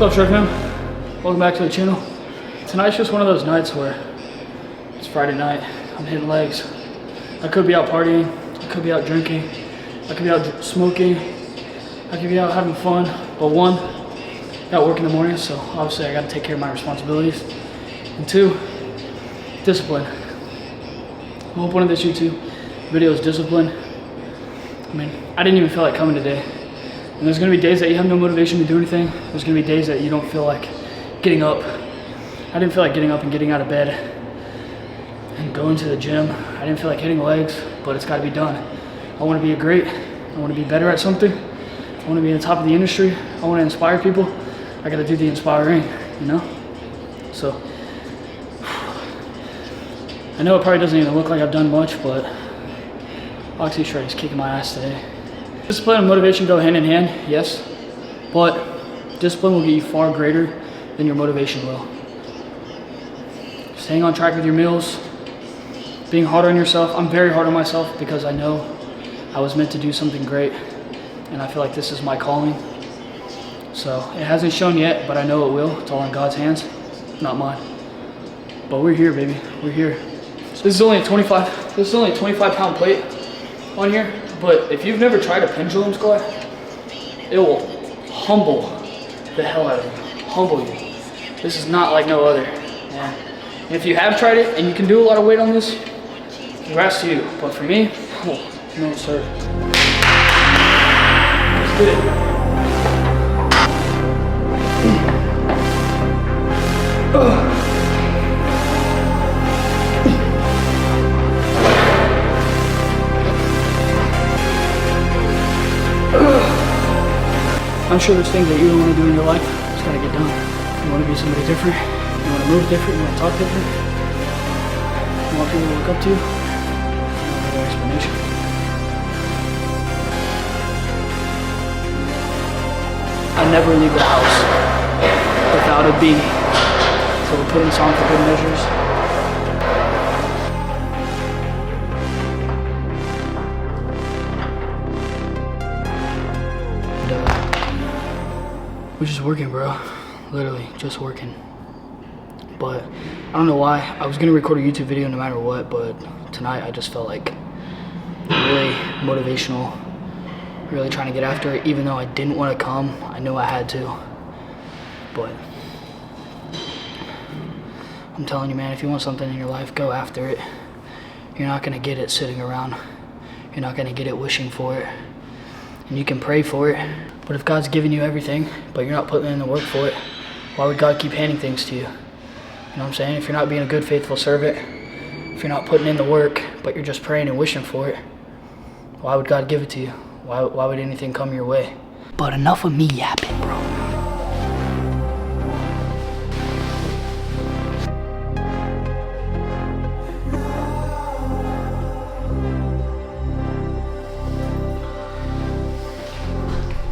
What's up, Shark fam? Welcome back to the channel. Tonight's just one of those nights where it's Friday night. I'm hitting legs. I could be out partying. I could be out drinking. I could be out smoking. I could be out having fun. But one, I got work in the morning, so obviously I got to take care of my responsibilities. And two, discipline. I hope one of this YouTube video is discipline. I mean, I didn't even feel like coming today. And there's gonna be days that you have no motivation to do anything. There's gonna be days that you don't feel like getting up. I didn't feel like getting up and getting out of bed and going to the gym. I didn't feel like hitting legs, but it's gotta be done. I wanna be great. I wanna be better at something. I wanna be on top of the industry. I wanna inspire people. I gotta do the inspiring, you know? So, I know it probably doesn't even look like I've done much, but Oxy Shred is kicking my ass today. Discipline and motivation go hand in hand, yes, but discipline will get you far greater than your motivation will. Staying on track with your meals, being hard on yourself. I'm very hard on myself because I know I was meant to do something great, and I feel like this is my calling. So it hasn't shown yet, but I know it will. It's all in God's hands, not mine. But we're here, baby. We're here. So this is only a 25-pound plate on here. But if you've never tried a pendulum squat, it will humble the hell out of you. Humble you. This is not like no other. Yeah. And if you have tried it and you can do a lot of weight on this, congrats to you. But for me, no sir. Let's get it. I'm sure there's things that you don't want to do in your life. It's got to get done. You want to be somebody different. You want to move different. You want to talk different. You want people to look up to you. No other explanation. I never leave the house without a beanie. So we're putting this on for good measures. We're just working, bro. Literally, just working. But I don't know why. I was gonna record a YouTube video no matter what, but tonight I just felt like really motivational, really trying to get after it, even though I didn't want to come. I knew I had to. But I'm telling you, man, if you want something in your life, go after it. You're not gonna get it sitting around. You're not gonna get it wishing for it. And you can pray for it. But if God's giving you everything, but you're not putting in the work for it, why would God keep handing things to you? You know what I'm saying? If you're not being a good, faithful servant, if you're not putting in the work, but you're just praying and wishing for it, why would God give it to you? Why would anything come your way? But enough of me yapping, bro.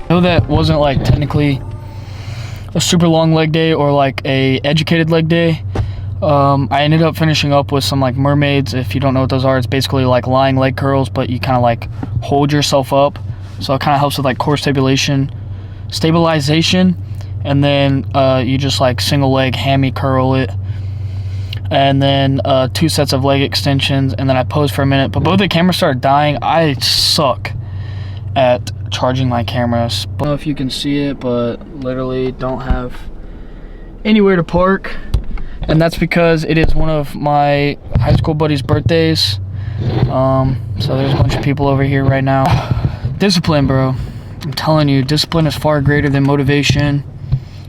I know that wasn't like technically a super long leg day or like a educated leg day. I ended up finishing up with some like mermaids. If you don't know what those are, it's basically like lying leg curls, but you kind of like hold yourself up. So it kind of helps with like core stabilization. And then you just like single leg hammy curl it. And then 2 sets of leg extensions. And then I posed for a minute, but both the cameras started dying. I suck at charging my cameras. I don't know if you can see it, but literally don't have anywhere to park, and that's because it is one of my high school buddies' birthdays. So there's a bunch of people over here right now. Discipline, bro. I'm telling you, discipline is far greater than motivation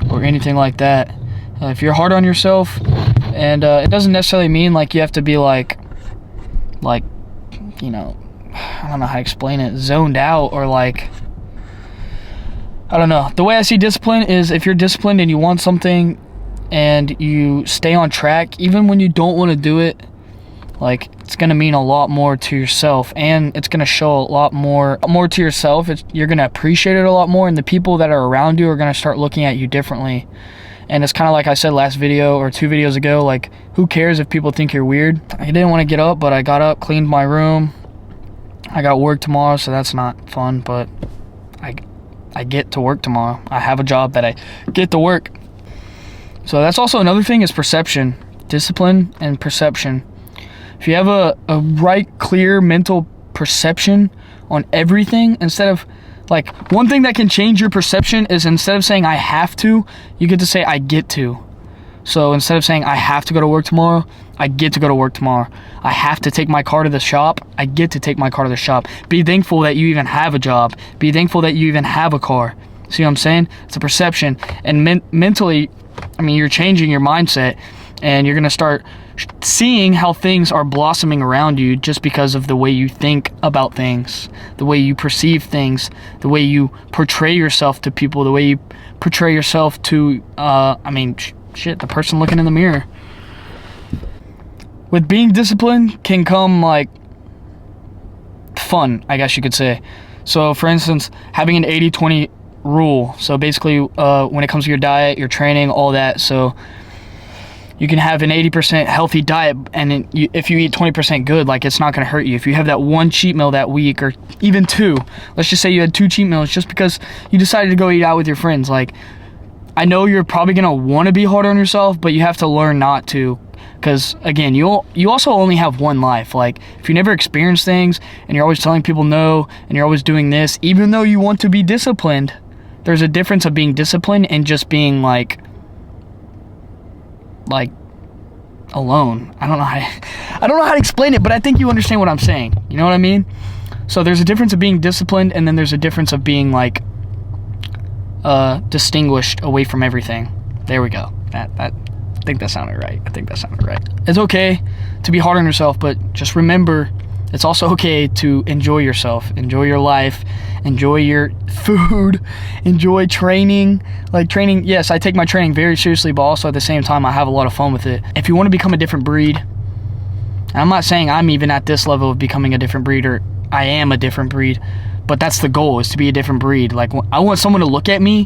or anything like that. If you're hard on yourself, and it doesn't necessarily mean like you have to be like you know, I don't know how to explain it, zoned out, or like, I don't know. The way I see discipline is if you're disciplined and you want something and you stay on track, even when you don't want to do it, like, it's going to mean a lot more to yourself, and it's going to show a lot more to yourself. You're going to appreciate it a lot more, and the people that are around you are going to start looking at you differently. And it's kind of like I said last video or 2 videos ago, like, who cares if people think you're weird? I didn't want to get up, but I got up, cleaned my room. I got work tomorrow, so that's not fun, but I get to work tomorrow. I have a job that I get to work. So that's also another thing, is perception. Discipline and perception. If you have a right, clear mental perception on everything, instead of, like, one thing that can change your perception is, instead of saying I have to, you get to say I get to. So instead of saying I have to go to work tomorrow, I get to go to work tomorrow. I have to take my car to the shop, I get to take my car to the shop. Be thankful that you even have a job. Be thankful that you even have a car. See what I'm saying? It's a perception. And mentally, I mean, you're changing your mindset, and you're going to start seeing how things are blossoming around you just because of the way you think about things, the way you perceive things, the way you portray yourself to people, the way you portray yourself to, the person looking in the mirror. With being disciplined can come, like, fun, I guess you could say. So, for instance, having an 80-20 rule. So basically, when it comes to your diet, your training, all that, so you can have an 80% healthy diet, and if you eat 20% good, like, it's not going to hurt you. If you have that one cheat meal that week, or even two, let's just say you had 2 cheat meals just because you decided to go eat out with your friends. Like, I know you're probably going to want to be hard on yourself, but you have to learn not to. Because, again, you also only have one life. Like, if you never experience things, and you're always telling people no, and you're always doing this, even though you want to be disciplined, there's a difference of being disciplined and just being, like alone. I don't know how to explain it, but I think you understand what I'm saying. You know what I mean? So there's a difference of being disciplined, and then there's a difference of being, like, distinguished away from everything. There we go. I think that sounded right. It's okay to be hard on yourself, but just remember, it's also okay to enjoy yourself, enjoy your life, enjoy your food, enjoy training. Like, training, yes, I take my training very seriously, but also at the same time, I have a lot of fun with it. If you want to become a different breed, and I'm not saying I'm even at this level of becoming a different breed, or I am a different breed, but that's the goal, is to be a different breed. Like, I want someone to look at me,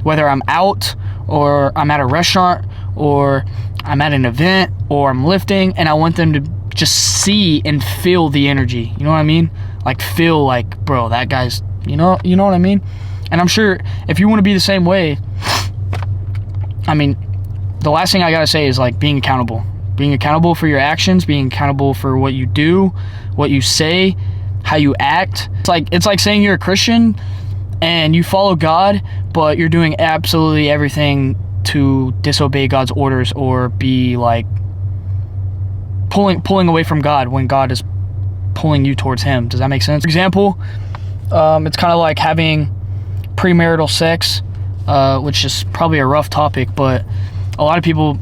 whether I'm out, or I'm at a restaurant, or I'm at an event, or I'm lifting, and I want them to just see and feel the energy. You know what I mean? Like, feel like, bro, that guy's, you know what I mean? And I'm sure if you want to be the same way, I mean, the last thing I gotta say is, like, being accountable. Being accountable for your actions, being accountable for what you do, what you say, how you act. It's like saying you're a Christian and you follow God, but you're doing absolutely everything to disobey God's orders, or be, like, pulling away from God when God is pulling you towards Him. Does that make sense? For example, it's kind of like having premarital sex, which is probably a rough topic, but a lot of people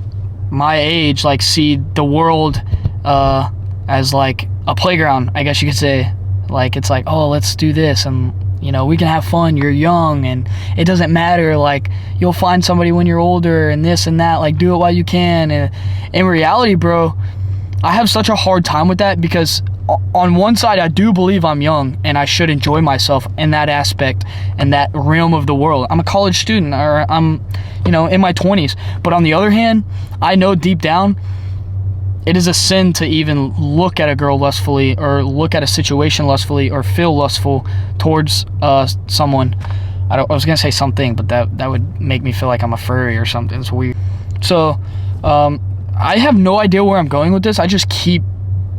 my age, like, see the world as, like, a playground, I guess you could say. Like, it's like, oh, let's do this, and, you know, we can have fun, you're young, and it doesn't matter, like, you'll find somebody when you're older, and this and that, like, do it while you can. And in reality, bro, I have such a hard time with that, because on one side, I do believe I'm young, and I should enjoy myself in that aspect, and that realm of the world. I'm a college student, or I'm, you know, in my 20s, but on the other hand, I know deep down, it is a sin to even look at a girl lustfully, or look at a situation lustfully, or feel lustful towards someone. I was gonna say something, but that would make me feel like I'm a furry or something. It's weird. So I have no idea where I'm going with this. I just keep,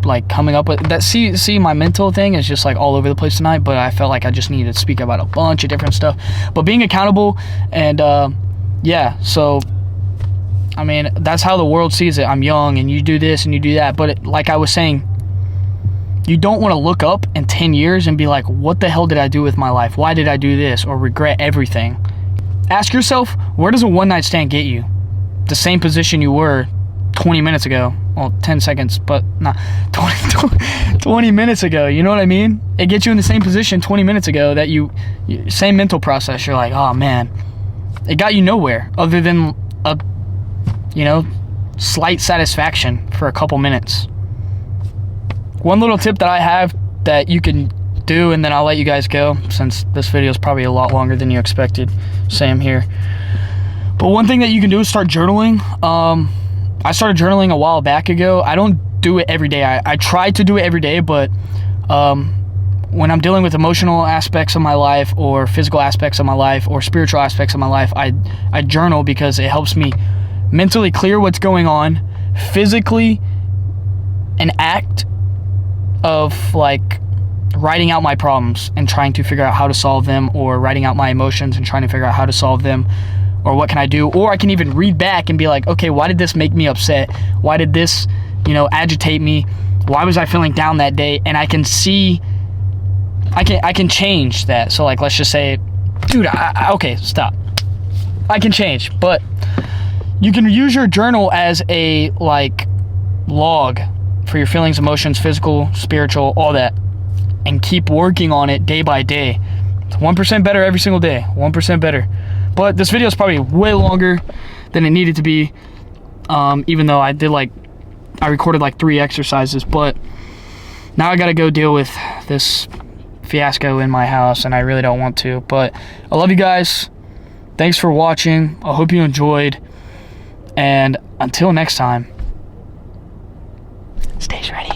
like, coming up with that. See, my mental thing is just, like, all over the place tonight, but I felt like I just needed to speak about a bunch of different stuff. But being accountable, and yeah, so I mean, that's how the world sees it. I'm young, and you do this and you do that. But like I was saying, you don't want to look up in 10 years and be like, what the hell did I do with my life? Why did I do this? Or regret everything. Ask yourself, where does a one-night stand get you? The same position you were 20 minutes ago. Well, 10 seconds, but not 20 minutes ago. You know what I mean? It gets you in the same position 20 minutes ago that same mental process. You're like, oh, man. It got you nowhere other than a, slight satisfaction for a couple minutes. One little tip that I have that you can do, and then I'll let you guys go, since this video is probably a lot longer than you expected. Same here. But one thing that you can do is start journaling. I started journaling a while back ago. I don't do it every day. I try to do it every day, but when I'm dealing with emotional aspects of my life or physical aspects of my life or spiritual aspects of my life, I journal because it helps me mentally clear what's going on, physically an act of like writing out my problems and trying to figure out how to solve them, or writing out my emotions and trying to figure out how to solve them, or what can I do. Or I can even read back and be like, okay, why did this make me upset? Why did this, agitate me? Why was I feeling down that day? And I can see, I can change that. So like, let's just say, dude, okay, stop. I can change, but you can use your journal as a like log for your feelings, emotions, physical, spiritual, all that, and keep working on it day by day. It's 1% better every single day, 1% better. But this video is probably way longer than it needed to be, even though I recorded like 3 exercises. But now I gotta go deal with this fiasco in my house, and I really don't want to. But I love you guys. Thanks for watching. I hope you enjoyed, and until next time, stay shreddy.